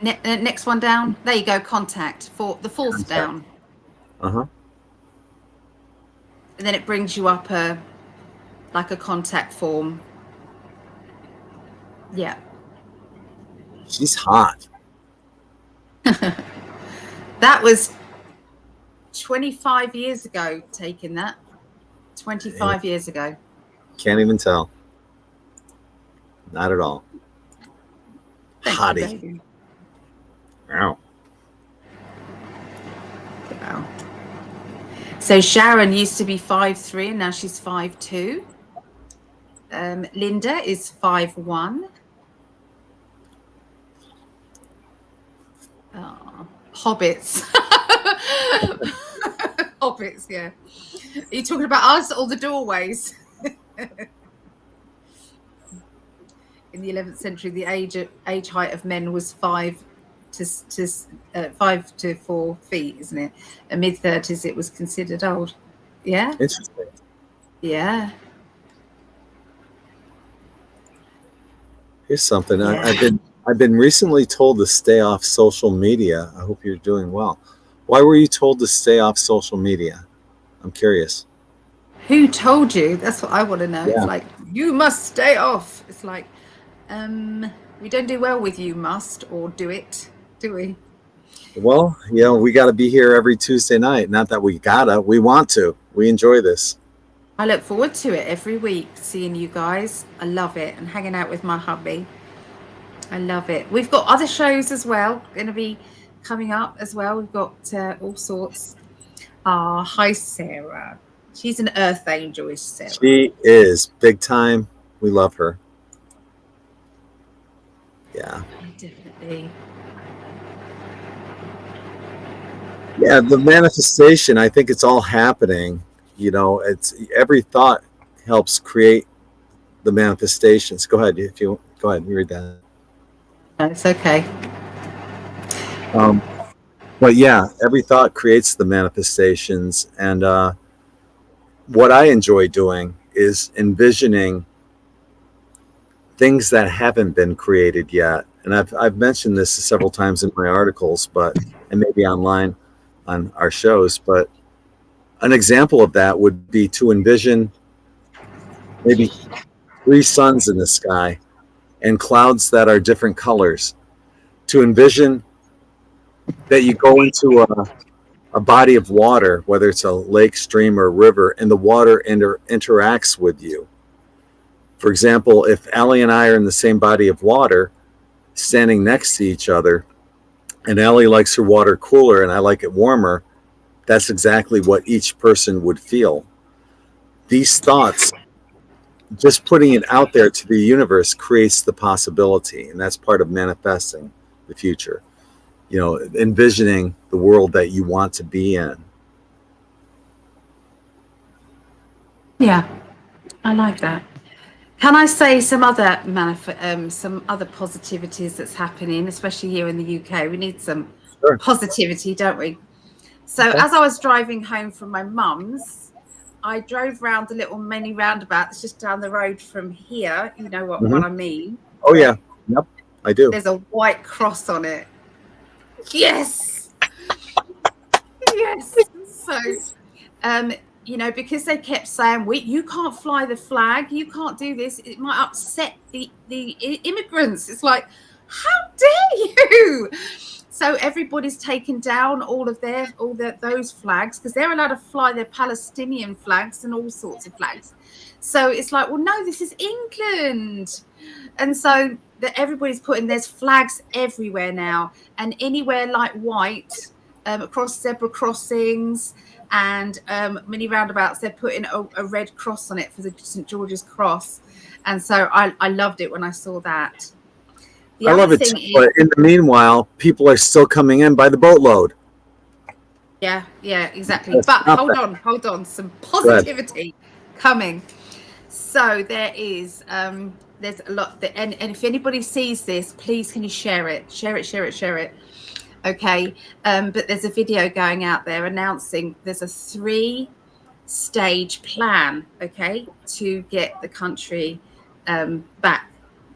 [SPEAKER 2] Next one down. There you go. Contact for the 4th down.
[SPEAKER 1] Uh-huh.
[SPEAKER 2] And then it brings you up like a contact form. Yeah.
[SPEAKER 1] She's hot.
[SPEAKER 2] That was 25 years ago, taking that. 25 years ago.
[SPEAKER 1] Can't even tell. Not at all.
[SPEAKER 2] Thank
[SPEAKER 1] Hottie.
[SPEAKER 2] you,
[SPEAKER 1] Wow.
[SPEAKER 2] wow. So Sharon used to be 5'3" and now she's 5'2". Linda is 5'1". Oh, hobbits. Hobbits, yeah. Are you talking about us or the doorways? In the 11th century, the age height of men was 5 to 4 feet, isn't it? In mid-30s, it was considered old. Yeah.
[SPEAKER 1] Interesting.
[SPEAKER 2] Yeah.
[SPEAKER 1] Here's something.
[SPEAKER 2] Yeah.
[SPEAKER 1] I've been recently told to stay off social media. I hope you're doing well. Why were you told to stay off social media? I'm curious.
[SPEAKER 2] Who told you? That's what I want to know.
[SPEAKER 1] Yeah.
[SPEAKER 2] It's like, you must stay off. It's like, we don't do well with you must or do it, do we?
[SPEAKER 1] Well, we got to be here every Tuesday night. Not that we gotta, we want to. We enjoy this.
[SPEAKER 2] I look forward to it every week, seeing you guys. I love it, and hanging out with my hubby. I love it. We've got other shows as well, going to be coming up as well. We've got all sorts. Hi, Sarah. She's an earth angel, is Sarah.
[SPEAKER 1] She is big time. We love her. Yeah.
[SPEAKER 2] Definitely.
[SPEAKER 1] Yeah, the manifestation, I think it's all happening. It's every thought helps create the manifestations. Go ahead, you read that.
[SPEAKER 2] No, it's okay.
[SPEAKER 1] But yeah, every thought creates the manifestations. And what I enjoy doing is envisioning things that haven't been created yet. And I've mentioned this several times in my articles, and maybe online on our shows. But an example of that would be to envision maybe 3 suns in the sky and clouds that are different colors. To envision that you go into a body of water, whether it's a lake, stream, or river, and the water interacts with you. For example, if Allie and I are in the same body of water, standing next to each other, and Allie likes her water cooler and I like it warmer, that's exactly what each person would feel. These thoughts, just putting it out there to the universe, creates the possibility, and that's part of manifesting the future. Envisioning the world that you want to be in.
[SPEAKER 2] Yeah, I like that. Can I say some other positivities that's happening, especially here in the UK? We need some positivity, don't we? So as I was driving home from my mum's, I drove round the little mini roundabout that's just down the road from here. You know what I mean?
[SPEAKER 1] Oh, yeah. Yep, I do.
[SPEAKER 2] There's a white cross on it. Yes. Yes. So, because they kept saying, you can't fly the flag, you can't do this, it might upset the immigrants. It's like, how dare you? So everybody's taken down all those flags, because they're allowed to fly their Palestinian flags and all sorts of flags. So it's like, well, no, this is England. And so everybody's there's flags everywhere now, and anywhere like white, across zebra crossings and mini roundabouts, they're putting a red cross on it for the St. George's Cross. And so I loved it when I saw that.
[SPEAKER 1] I love it too, but in the meanwhile, people are still coming in by the boatload.
[SPEAKER 2] Yeah, exactly.
[SPEAKER 1] Let's
[SPEAKER 2] But
[SPEAKER 1] stop
[SPEAKER 2] hold on, some
[SPEAKER 1] Go ahead.
[SPEAKER 2] positivity coming. So there's a lot that, and if anybody sees this, please can you share it, share it. Okay. But there's a video going out there announcing there's a 3-stage plan, okay, to get the country back,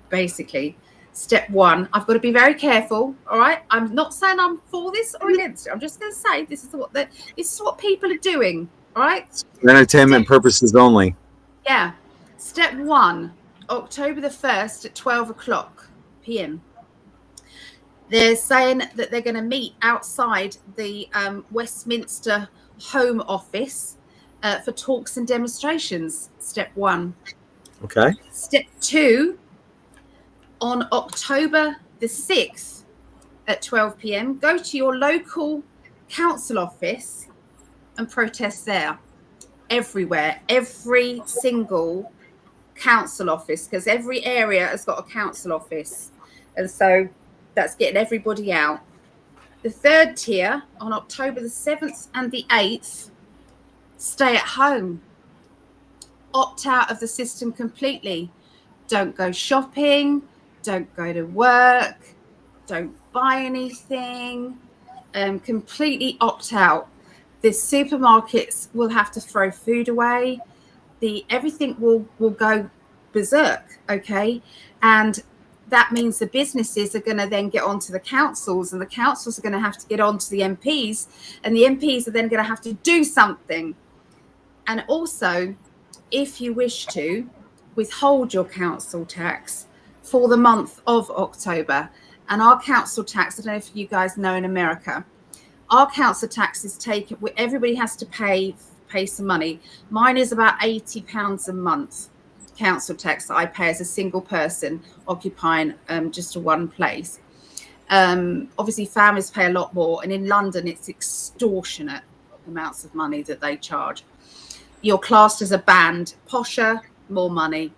[SPEAKER 2] basically. Step 1, I've got to be very careful. All right, I'm not saying I'm for this or against it. I'm just going to say this is what people are doing. All right,
[SPEAKER 1] For entertainment purposes only.
[SPEAKER 2] yeah. Step 1, October the 1st at 12 p.m. They're saying that they're going to meet outside the Westminster Home Office for talks and demonstrations. Step 1.
[SPEAKER 1] Okay.
[SPEAKER 2] Step 2, on October the 6th at 12 p.m., go to your local council office and protest there. Everywhere, every single council office, because every area has got a council office. And so that's getting everybody out. The 3rd tier, on October the 7th and the 8th, stay at home. Opt out of the system completely. Don't go shopping. Don't go to work. Don't buy anything. Completely opt out. The supermarkets will have to throw food away. Everything will go berserk, okay? And that means the businesses are going to then get onto the councils, and the councils are going to have to get onto the MPs, and the MPs are then going to have to do something. And also, if you wish to, withhold your council tax for the month of October. And our council tax, I don't know if you guys know, in America, our council tax is taken, everybody has to pay some money. Mine is about £80 a month council tax that I pay as a single person occupying just one place. Obviously families pay a lot more, and in London it's extortionate amounts of money that they charge. You're classed as a band, posher, more money,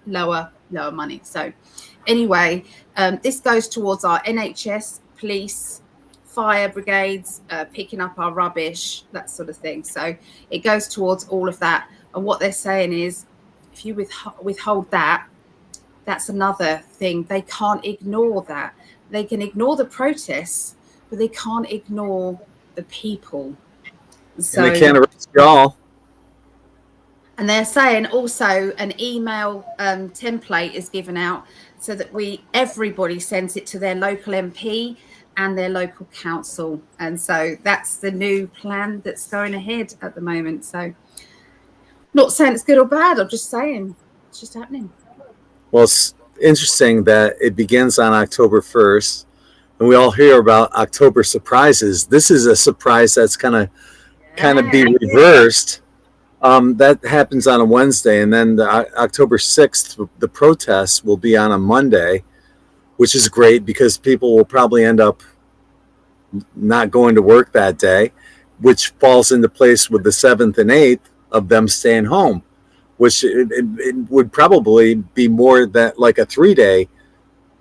[SPEAKER 2] lower money. So anyway, this goes towards our NHS, police, fire brigades, picking up our rubbish, that sort of thing. So it goes towards all of that. And what they're saying is, if you withhold that, that's another thing. They can't ignore that. They can ignore the protests, but they can't ignore the people. So,
[SPEAKER 1] and they can't arrest y'all.
[SPEAKER 2] And they're saying also an email template is given out so that everybody sends it to their local MP and their local council. And so that's the new plan that's going ahead at the moment. So not saying it's good or bad, I'm just saying it's just happening.
[SPEAKER 1] Well, it's interesting that it begins on October 1st, and we all hear about October surprises. This is a surprise that's kind of be reversed. That happens on a Wednesday, and then October 6th, the protests will be on a Monday, which is great because people will probably end up not going to work that day, which falls into place with the 7th and 8th of them staying home, which it would probably be more that like a 3-day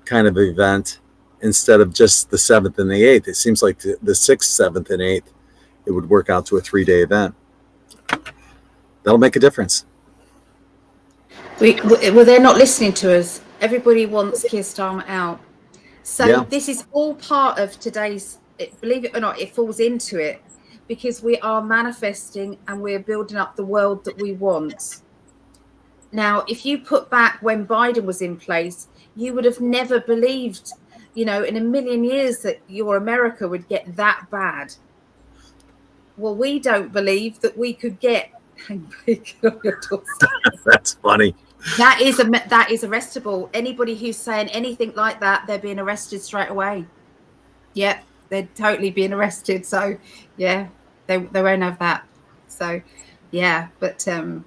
[SPEAKER 1] kind of event instead of just the 7th and the 8th. It seems like the 6th, 7th, and 8th, it would work out to a 3-day event. That'll make a difference.
[SPEAKER 2] Well, they're not listening to us. Everybody wants Keir Starmer out. So This is all part of today's, believe it or not, it falls into it, because we are manifesting and we're building up the world that we want. Now, if you put back when Biden was in place, you would have never believed, in a million years that your America would get that bad. Well, we don't believe that we could get
[SPEAKER 1] That's funny.
[SPEAKER 2] That is arrestable. Anybody who's saying anything like that, they're being arrested straight away. Yeah, they're totally being arrested. So yeah, they won't have that. So yeah, but so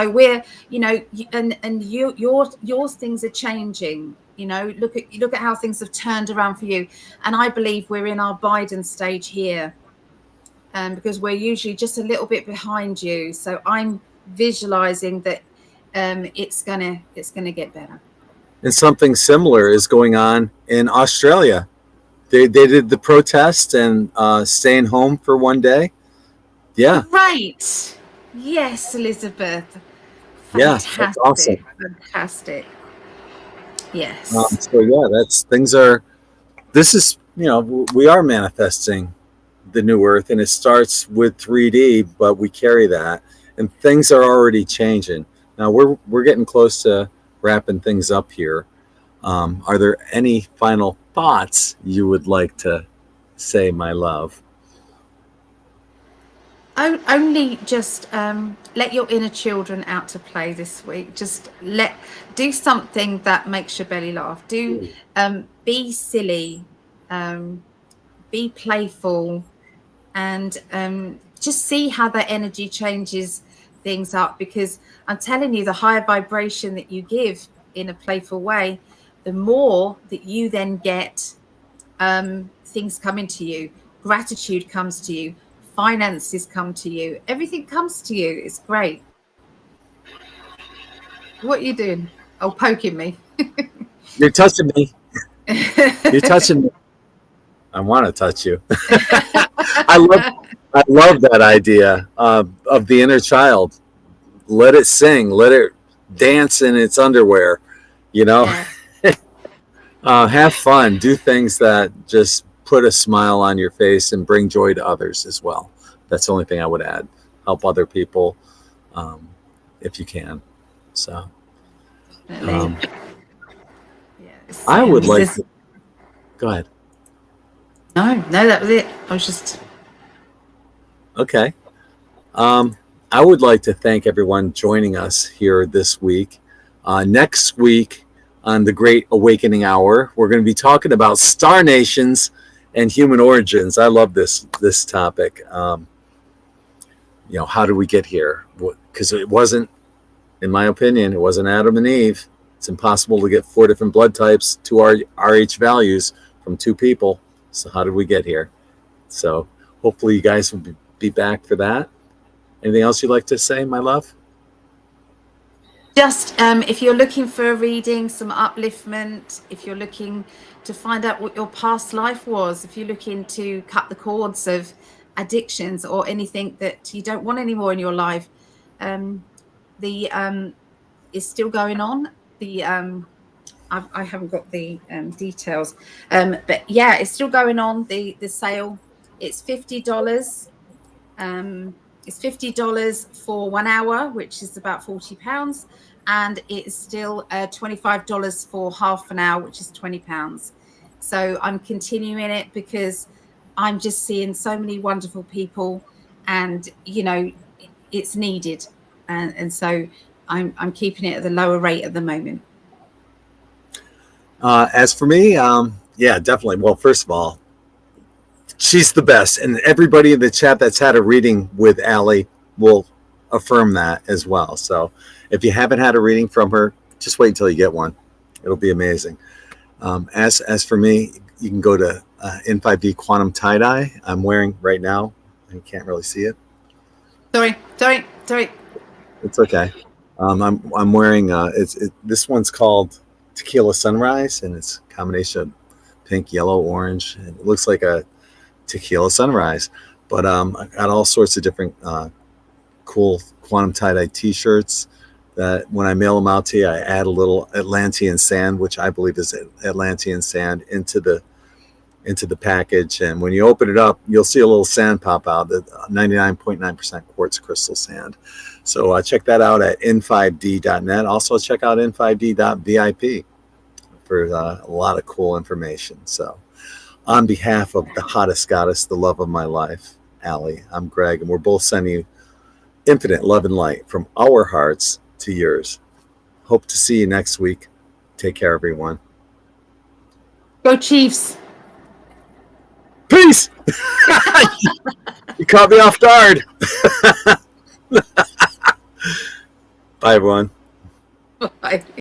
[SPEAKER 2] we're, and your things are changing. Look at how things have turned around for you. And I believe we're in our Biden stage here. Because we're usually just a little bit behind you. So I'm visualizing that it's gonna get better.
[SPEAKER 1] And something similar is going on in Australia. they did the protest and staying home for one day. Yeah.
[SPEAKER 2] Right. Yes, Elizabeth.
[SPEAKER 1] Yeah,
[SPEAKER 2] Fantastic.
[SPEAKER 1] that's awesome.
[SPEAKER 2] Fantastic. Yes.
[SPEAKER 1] So yeah, this is, we are manifesting the new earth, and it starts with 3D, but we carry that, and things are already changing. Now we're getting close to wrapping things up here. Are there any final thoughts you would like to say, my love?
[SPEAKER 2] Only just let your inner children out to play this week. Just do something that makes your belly laugh. Be silly, be playful, and just see how that energy changes things up. Because I'm telling you, the higher vibration that you give in a playful way, the more that you then get, things come into you. Gratitude comes to you. Finances come to you. Everything comes to you. It's great. What are you doing? Oh, poking me.
[SPEAKER 1] You're touching me. You're touching me. I want to touch you. I love that idea of the inner child. Let it sing. Let it dance in its underwear.
[SPEAKER 2] Yeah.
[SPEAKER 1] Have fun. Do things that just put a smile on your face and bring joy to others as well. That's the only thing I would add. Help other people if you can. So
[SPEAKER 2] Yes.
[SPEAKER 1] I would like to... Go ahead.
[SPEAKER 2] No, that was it. I was just...
[SPEAKER 1] Okay. I would like to thank everyone joining us here this week. Next week on the Great Awakening Hour, we're going to be talking about star nations and human origins. I love this topic. How do we get here? Because it wasn't, in my opinion, it wasn't Adam and Eve. It's impossible to get 4 different blood types to our RH values from 2 people. So how did we get here? So hopefully you guys will be back for that. Anything else you'd like to say, my love?
[SPEAKER 2] Just if you're looking for a reading, some upliftment, if you're looking to find out what your past life was, if you're looking to cut the cords of addictions or anything that you don't want anymore in your life, is still going on. I haven't got the details, but yeah, it's still going on. The sale, it's $50. It's $50 for 1 hour, which is about £40, and it's still $25 for half an hour, which is £20. So I'm continuing it because I'm just seeing so many wonderful people, and it's needed, and so I'm keeping it at the lower rate at the moment.
[SPEAKER 1] As for me, yeah, definitely. Well, first of all, she's the best, and everybody in the chat that's had a reading with Allie will affirm that as well. So if you haven't had a reading from her, just wait until you get one. It'll be amazing. As for me, you can go to In5D Quantum Tie-Dye. I'm wearing right now. You can't really see it.
[SPEAKER 2] Sorry.
[SPEAKER 1] It's okay. I'm wearing this one's called Tequila Sunrise, and it's a combination of pink, yellow, orange. And it looks like a tequila sunrise, but I got all sorts of different cool quantum tie-dye t-shirts that when I mail them out to you, I add a little Atlantean sand, which I believe is Atlantean sand, into the package, and when you open it up, you'll see a little sand pop out, the 99.9% quartz crystal sand. So check that out at in5d.net. Also check out in5d.vip for a lot of cool information. So on behalf of the hottest goddess, the love of my life, Allie, I'm Gregg, and we're both sending you infinite love and light from our hearts to yours. Hope to see you next week. Take care, everyone.
[SPEAKER 2] Go Chiefs.
[SPEAKER 1] Peace. You caught me off guard. Bye, everyone.
[SPEAKER 2] Bye.